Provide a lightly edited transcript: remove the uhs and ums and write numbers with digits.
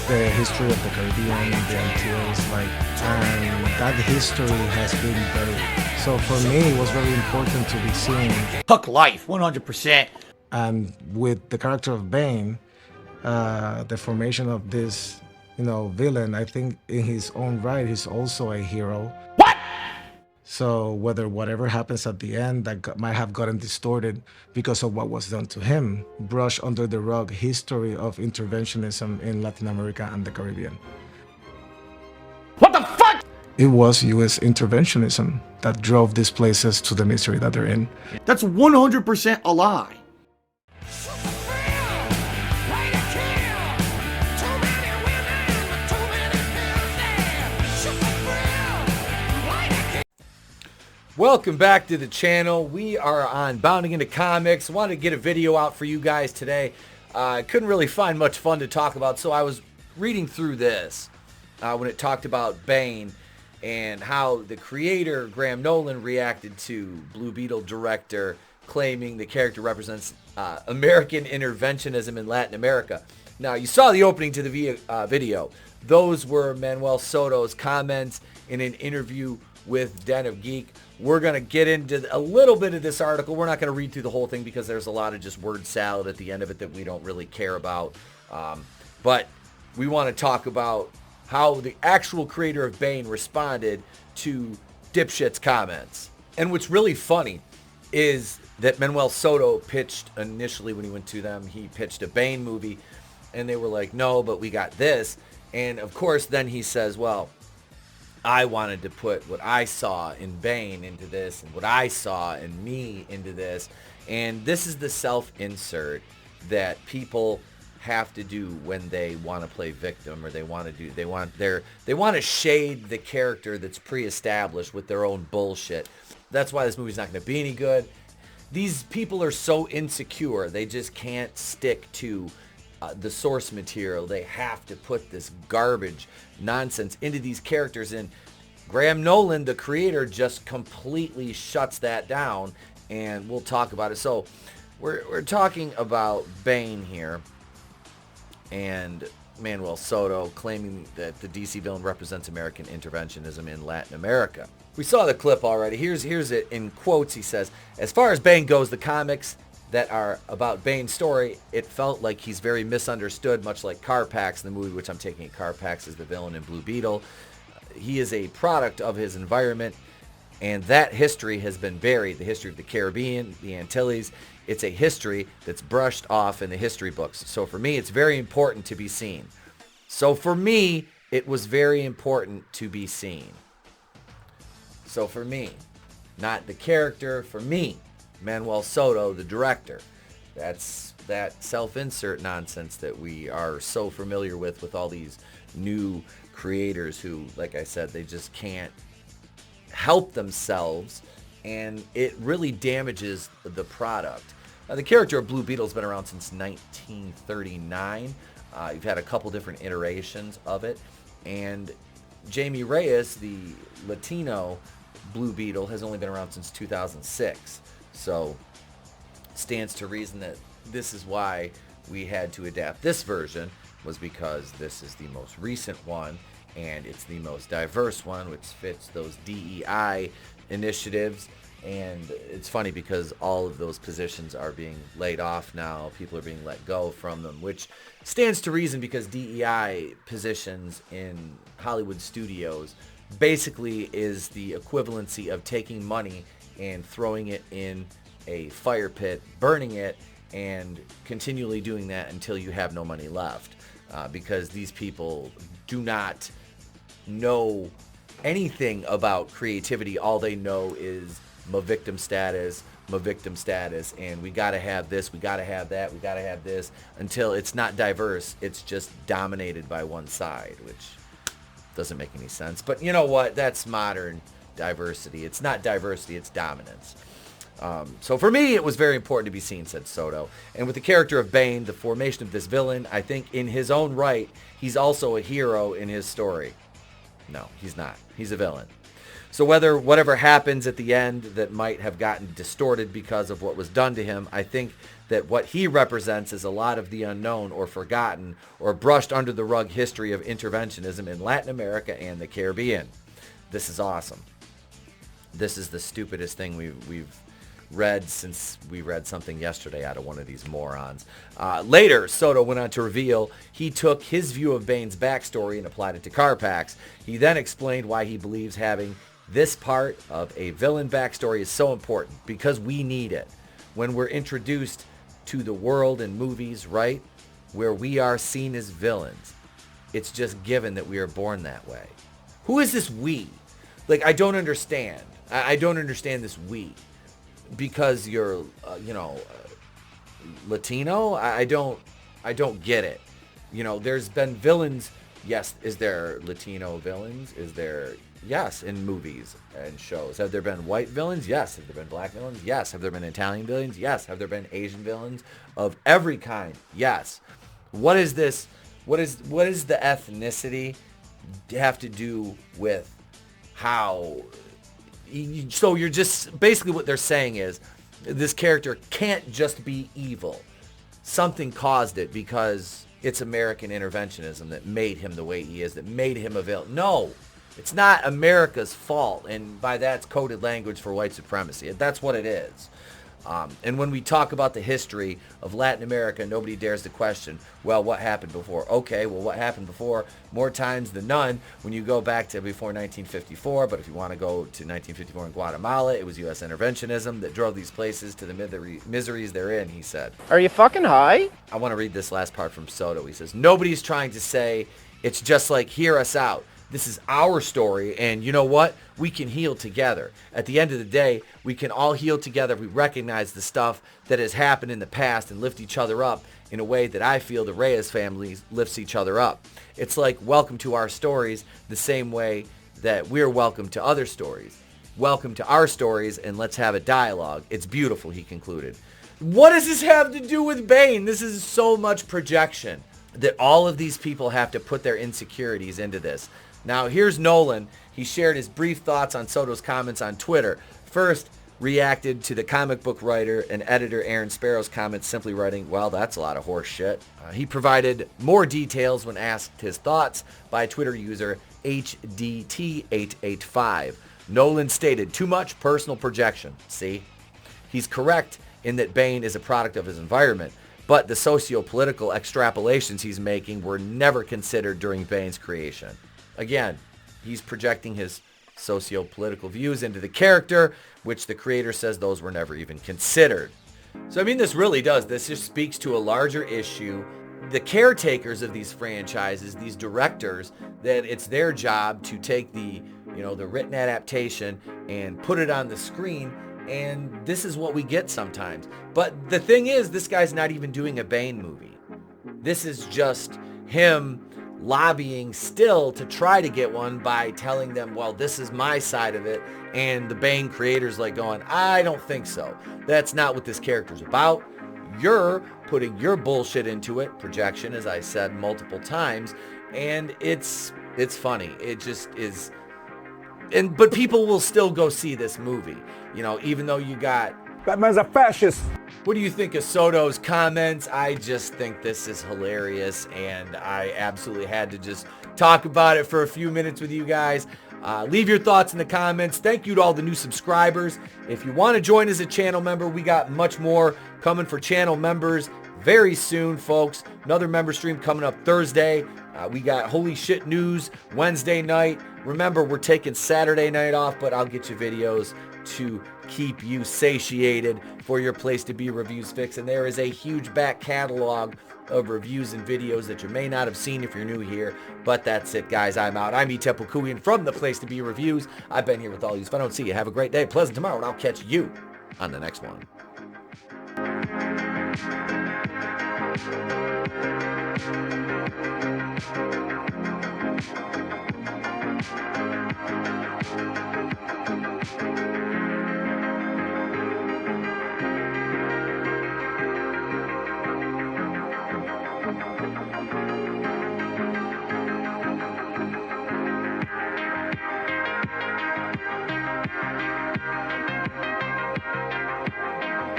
the history of the Caribbean, the Antilles, like, and that history has been buried. So for me, it was very important to be seen. Puck life, 100%. And with the character of Bane, the formation of this, villain, I think in his own right, he's also a hero. What? So whatever happens at the end might have gotten distorted because of what was done to him, brush under the rug history of interventionism in Latin America and the Caribbean. What the fuck? It was U.S. interventionism that drove these places to the misery that they're in. That's 100% a lie. Welcome back to the channel. We are on Bounding into Comics. Wanted to get a video out for you guys today. I couldn't really find much fun to talk about, so I was reading through this when it talked about Bane and how the creator, Graham Nolan, reacted to Blue Beetle director claiming the character represents American interventionism in Latin America. Now, you saw the opening to the video. Those were Manuel Soto's comments in an interview with Den of Geek. We're going to get into a little bit of this article. We're not going to read through the whole thing because there's a lot of just word salad at the end of it that we don't really care about. But we want to talk about how the actual creator of Bane responded to Dipshit's comments. And what's really funny is that Manuel Soto pitched initially when he went to them, he pitched a Bane movie, and they were like, no, but we got this. And of course, then he says, well, I wanted to put what I saw in Bane into this and what I saw in me into this. And this is the self-insert that people have to do when they want to play victim, or they want to shade the character that's pre-established with their own bullshit. That's why this movie's not going to be any good. These people are so insecure, they just can't stick to the source material. They have to put this garbage nonsense into these characters, and Graham Nolan, the creator, just completely shuts that down, and we'll talk about it. So we're talking about Bane here, and Manuel Soto claiming that the DC villain represents American interventionism in Latin America. We saw the clip already. Here's it in quotes. He says, as far as Bane goes, the comics that are about Bane's story, it felt like he's very misunderstood, much like Carpax in the movie, which I'm taking it Carpax is the villain in Blue Beetle. He is a product of his environment, and that history has been buried. The history of the Caribbean, the Antilles, it's a history that's brushed off in the history books. So for me, it's very important to be seen. So for me, it was very important to be seen. So for me, not the character, for me, Manuel Soto, the director. That's that self-insert nonsense that we are so familiar with all these new creators who, like I said, they just can't help themselves, and it really damages the product. The character of Blue Beetle has been around since 1939. You've had a couple different iterations of it, and Jamie Reyes, the Latino Blue Beetle, has only been around since 2006. So stands to reason that this is why we had to adapt this version, was because this is the most recent one, and it's the most diverse one, which fits those DEI initiatives. And it's funny because all of those positions are being laid off now. People are being let go from them, which stands to reason because DEI positions in Hollywood studios basically is the equivalency of taking money and throwing it in a fire pit, burning it, and continually doing that until you have no money left. Because these people do not know anything about creativity. All they know is my victim status, and we got to have this, we got to have that, we got to have this, until it's not diverse. It's just dominated by one side, which doesn't make any sense. But you know what? That's modern diversity. It's not diversity, it's dominance. So for me, it was very important to be seen, said Soto. And with the character of Bane, the formation of this villain, I think in his own right, he's also a hero in his story. No, he's not. He's a villain. So whatever happens at the end that might have gotten distorted because of what was done to him, I think that what he represents is a lot of the unknown or forgotten or brushed under the rug history of interventionism in Latin America and the Caribbean. This is awesome. This is the stupidest thing we've read since we read something yesterday out of one of these morons. Later, Soto went on to reveal he took his view of Bane's backstory and applied it to Carpax. He then explained why he believes having this part of a villain backstory is so important, because we need it. When we're introduced to the world in movies, right, where we are seen as villains, it's just given that we are born that way. Who is this we? Like, I don't understand. I don't understand this we. Because you're, Latino? I don't get it. There's been villains. Yes, is there Latino villains? Is there? Yes, in movies and shows. Have there been white villains? Yes. Have there been black villains? Yes. Have there been Italian villains? Yes. Have there been Asian villains of every kind? Yes. What is this? What is the ethnicity have to do with how? So you're just, basically what they're saying is this character can't just be evil. Something caused it, because it's American interventionism that made him the way he is, that made him a villain. No, it's not America's fault, and by that it's coded language for white supremacy. That's what it is. And when we talk about the history of Latin America, nobody dares to question, well, what happened before? Okay, well, what happened before? More times than none when you go back to before 1954. But if you want to go to 1954 in Guatemala, it was U.S. interventionism that drove these places to the miseries they're in, he said. Are you fucking high? I want to read this last part from Soto. He says, nobody's trying to say it's just like, hear us out. This is our story, and you know what? We can heal together. At the end of the day, we can all heal together if we recognize the stuff that has happened in the past and lift each other up in a way that I feel the Reyes family lifts each other up. It's like welcome to our stories, the same way that we're welcome to other stories. Welcome to our stories, and let's have a dialogue. It's beautiful, he concluded. What does this have to do with Bane? This is so much projection that all of these people have to put their insecurities into this. Now, here's Nolan. He shared his brief thoughts on Soto's comments on Twitter. First, reacted to the comic book writer and editor Aaron Sparrow's comments, simply writing, well, that's a lot of horse shit. He provided more details when asked his thoughts by Twitter user HDT885. Nolan stated, too much personal projection. See? He's correct in that Bane is a product of his environment, but the socio-political extrapolations he's making were never considered during Bane's creation. Again, he's projecting his socio-political views into the character, which the creator says those were never even considered. So, I mean, this really does. This just speaks to a larger issue. The caretakers of these franchises, these directors, that it's their job to take the written adaptation and put it on the screen, and this is what we get sometimes. But the thing is, this guy's not even doing a Bane movie. This is just him lobbying still to try to get one by telling them, well, this is my side of it, and the Bane creators like going, I don't think so. That's not what this character's about. You're putting your bullshit into it, projection, as I said multiple times, and it's funny. It just is. But people will still go see this movie, even though you got... That man's a fascist. What do you think of Soto's comments? I just think this is hilarious, and I absolutely had to just talk about it for a few minutes with you guys. Leave your thoughts in the comments. Thank you to all the new subscribers. If you want to join as a channel member, we got much more coming for channel members very soon, folks. Another member stream coming up Thursday. We got Holy Shit News Wednesday night. Remember, we're taking Saturday night off, but I'll get you videos to keep you satiated for your place to be reviews fix. And there is a huge back catalog of reviews and videos that you may not have seen if you're new here. But that's it, guys. I'm out. I'm Etep from the Place to Be Reviews. I've been here with all you. If I don't see you, have a great day, pleasant tomorrow, and I'll catch you on the next one.